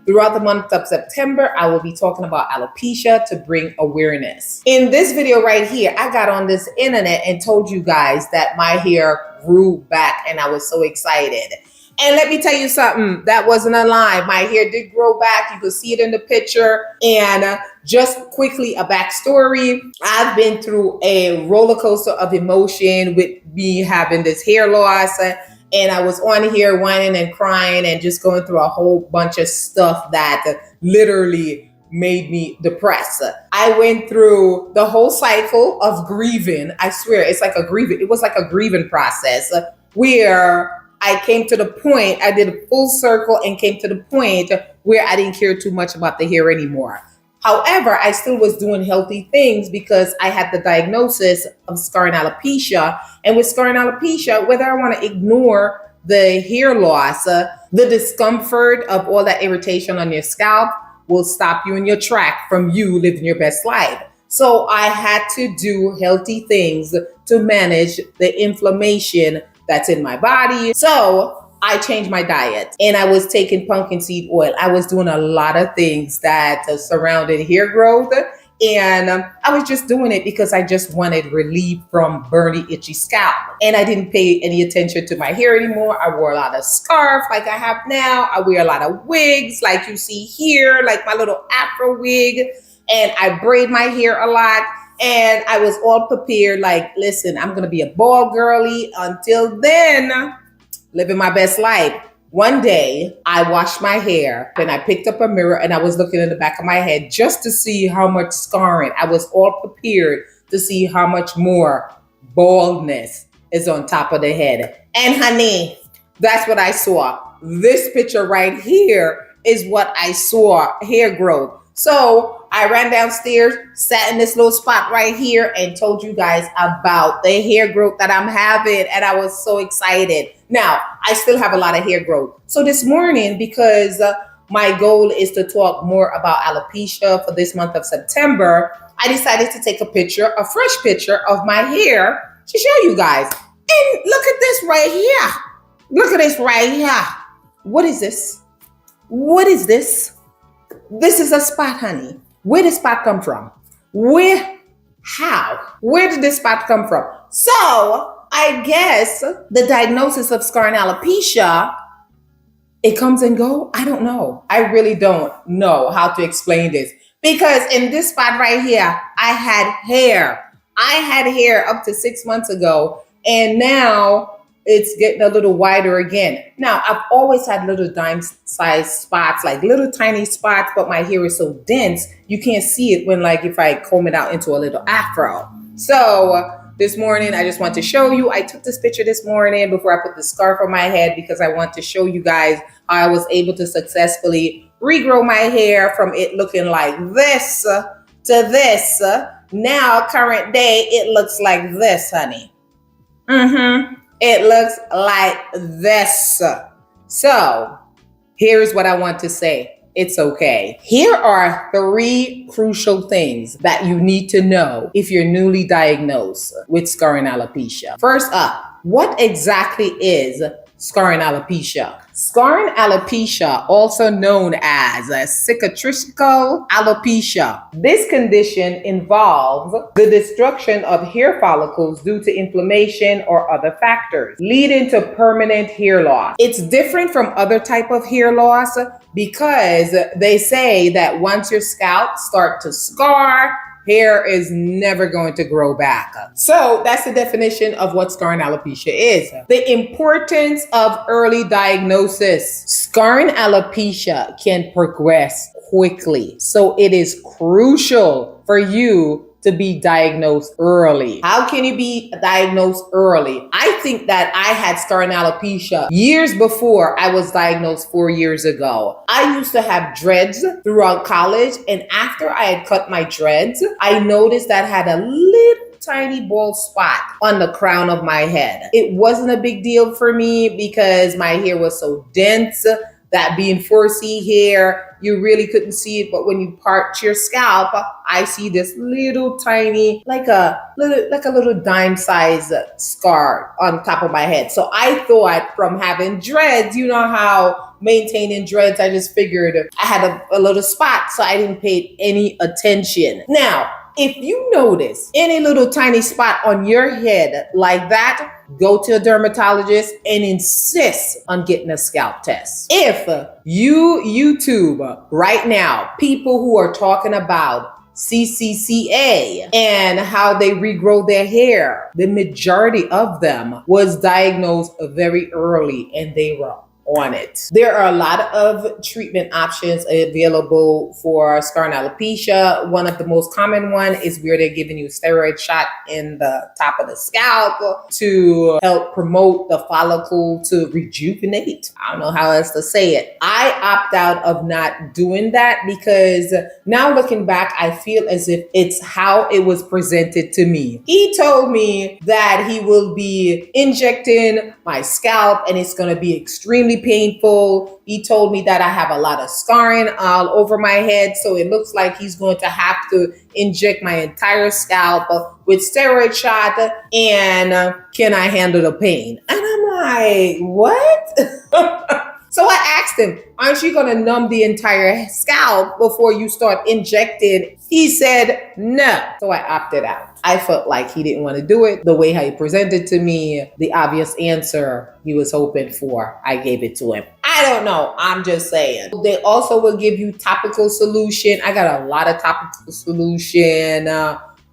Throughout the month of September, I will be talking about alopecia to bring awareness. In this video right here, I got on this internet and told you guys that my hair grew back and I was so excited. And let me tell you something, that wasn't a lie. My hair did grow back. You can see it in the picture. And just quickly, a backstory. I've been through a roller coaster of emotion with me having this hair loss. And I was on here whining and crying and just going through a whole bunch of stuff that literally made me depressed. I went through the whole cycle of grieving. I swear, it was like a grieving process where I came to the point, I did a full circle and came to the point where I didn't care too much about the hair anymore. However, I still was doing healthy things because I had the diagnosis of scar and alopecia. And with scar and alopecia, whether I want to ignore the hair loss, the discomfort of all that irritation on your scalp will stop you in your track from you living your best life. So I had to do healthy things to manage the inflammation that's in my body. So I changed my diet and I was taking pumpkin seed oil. I was doing a lot of things that surrounded hair growth. And I was just doing it because I just wanted relief from burny, itchy scalp. And I didn't pay any attention to my hair anymore. I wore a lot of scarf like I have now. I wear a lot of wigs like you see here, like my little Afro wig. And I braid my hair a lot. And I was all prepared, like, listen, I'm going to be a bald girly. Until then, living my best life. One day, I washed my hair and I picked up a mirror and I was looking in the back of my head just to see how much scarring. I was all prepared to see how much more baldness is on top of the head. And honey, that's what I saw. This picture right here is what I saw, hair growth. So I ran downstairs, sat in this little spot right here and told you guys about the hair growth that I'm having. And I was so excited. Now, I still have a lot of hair growth. So this morning, because my goal is to talk more about alopecia for this month of September, I decided to take a fresh picture of my hair to show you guys. And look at this right here. Look at this right here. What is this? What is this? This is a spot, honey. Where did this spot come from? How? Where did this spot come from? So I guess the diagnosis of scar and alopecia, it comes and go. I don't know. I really don't know how to explain this. Because in this spot right here, I had hair. I had hair up to 6 months ago. And now it's getting a little wider again. Now, I've always had little dime-sized spots, like little tiny spots, but my hair is so dense, you can't see it when, like, if I comb it out into a little afro. So this morning, I just want to show you, I took this picture this morning before I put the scarf on my head because I want to show you guys how I was able to successfully regrow my hair from it looking like this to this. Now, current day, it looks like this, honey. It looks like this. So here's what I want to say. It's okay. Here are 3 crucial things that you need to know if you're newly diagnosed with scar and alopecia. First up, what exactly is scar and alopecia? Scar and alopecia, also known as cicatricial alopecia. This condition involves the destruction of hair follicles due to inflammation or other factors, leading to permanent hair loss. It's different from other type of hair loss because they say that once your scalp starts to scar, hair is never going to grow back. So that's the definition of what scar and alopecia is. The importance of early diagnosis. Scar and alopecia can progress quickly. So it is crucial for you to be diagnosed early. How can you be diagnosed early? I think that I had scar and alopecia years before I was diagnosed 4 years ago. I used to have dreads throughout college, and after I had cut my dreads, I noticed that I had a little tiny bald spot on the crown of my head. It wasn't a big deal for me because my hair was so dense that being 4C hair, you really couldn't see it. But when you part your scalp, I see this little tiny, like a little dime-sized scar on top of my head. So I thought from having dreads, you know how maintaining dreads. I just figured I had a little spot, so I didn't pay any attention. Now, if you notice any little tiny spot on your head like that, go to a dermatologist and insist on getting a scalp test. If you YouTube right now people who are talking about ccca and how they regrow their hair, the majority of them was diagnosed very early and they were on it. There are a lot of treatment options available for scar and alopecia. One of the most common one is where they're giving you a steroid shot in the top of the scalp to help promote the follicle to rejuvenate. I don't know how else to say it. I opt out of not doing that because now looking back, I feel as if it's how it was presented to me. He told me that he will be injecting my scalp and it's going to be extremely painful. He told me that I have a lot of scarring all over my head, so it looks like he's going to have to inject my entire scalp with steroid shot, and can I handle the pain? And I'm like, what? So I asked him, aren't you going to numb the entire scalp before you start injecting? He said no. So I opted out. I felt like he didn't want to do it the way how he presented to me, the obvious answer he was hoping for. I gave it to him. I don't know. I'm just saying. They also will give you topical solution. I got a lot of topical solution,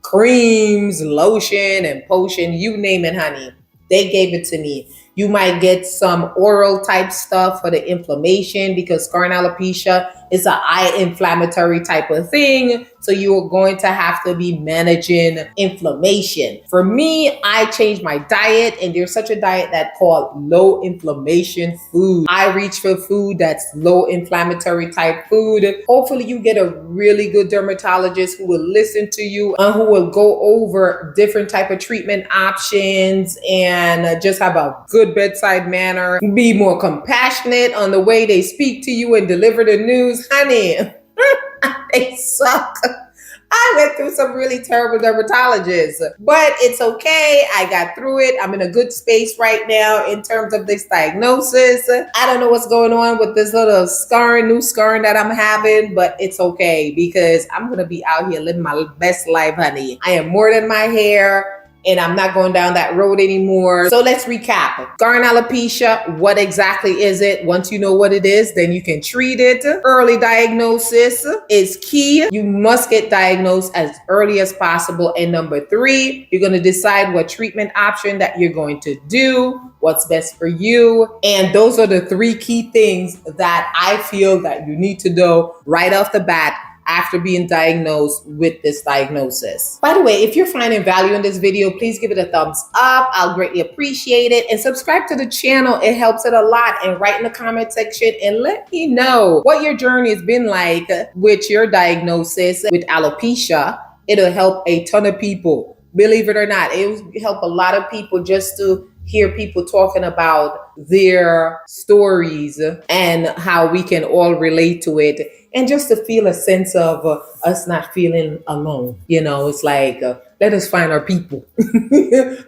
creams, lotion, and potion, you name it, honey. They gave it to me. You might get some oral type stuff for the inflammation because scar and alopecia is an eye inflammatory type of thing. So you're going to have to be managing inflammation. For me, I changed my diet, and there's such a diet that's called low inflammation food. I reach for food that's low inflammatory type food. Hopefully you get a really good dermatologist who will listen to you and who will go over different type of treatment options and just have a good bedside manner. Be more compassionate on the way they speak to you and deliver the news. Honey, they suck. I went through some really terrible dermatologists, but it's okay. I got through it. I'm in a good space right now in terms of this diagnosis. I don't know what's going on with this little new scarring that I'm having, but it's okay because I'm going to be out here living my best life, honey. I am more than my hair. And I'm not going down that road anymore. So let's recap. Scar and alopecia, what exactly is it? Once you know what it is, then you can treat it. Early diagnosis is key. You must get diagnosed as early as possible. And number 3, you're going to decide what treatment option that you're going to do, what's best for you. And those are the 3 key things that I feel that you need to know right off the bat after being diagnosed with this diagnosis. By the way, if you're finding value in this video, please give it a thumbs up. I'll greatly appreciate it. And subscribe to the channel. It helps it a lot. And write in the comment section and let me know what your journey has been like with your diagnosis with alopecia. It'll help a ton of people. Believe it or not, it will help a lot of people just to hear people talking about their stories and how we can all relate to it, and just to feel a sense of us not feeling alone. You know, it's like, let us find our people.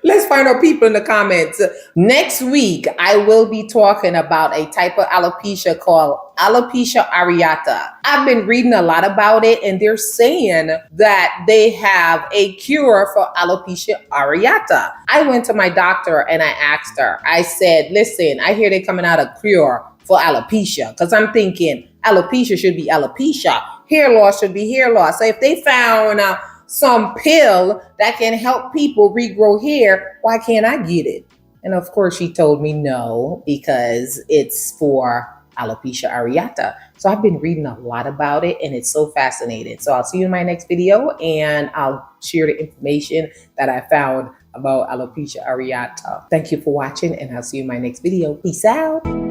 Let's find our people in the comments. Next week, I will be talking about a type of alopecia called alopecia areata. I've been reading a lot about it, and they're saying that they have a cure for alopecia areata. I went to my doctor and I asked her, I said, listen, I hear they're coming out a cure for alopecia, because I'm thinking alopecia should be alopecia. Hair loss should be hair loss. So if they found some pill that can help people regrow hair, why can't I get it? And of course she told me no, because it's for alopecia areata. So I've been reading a lot about it, and it's so fascinating. So I'll see you in my next video, and I'll share the information that I found about alopecia areata. Thank you for watching, and I'll see you in my next video. Peace out.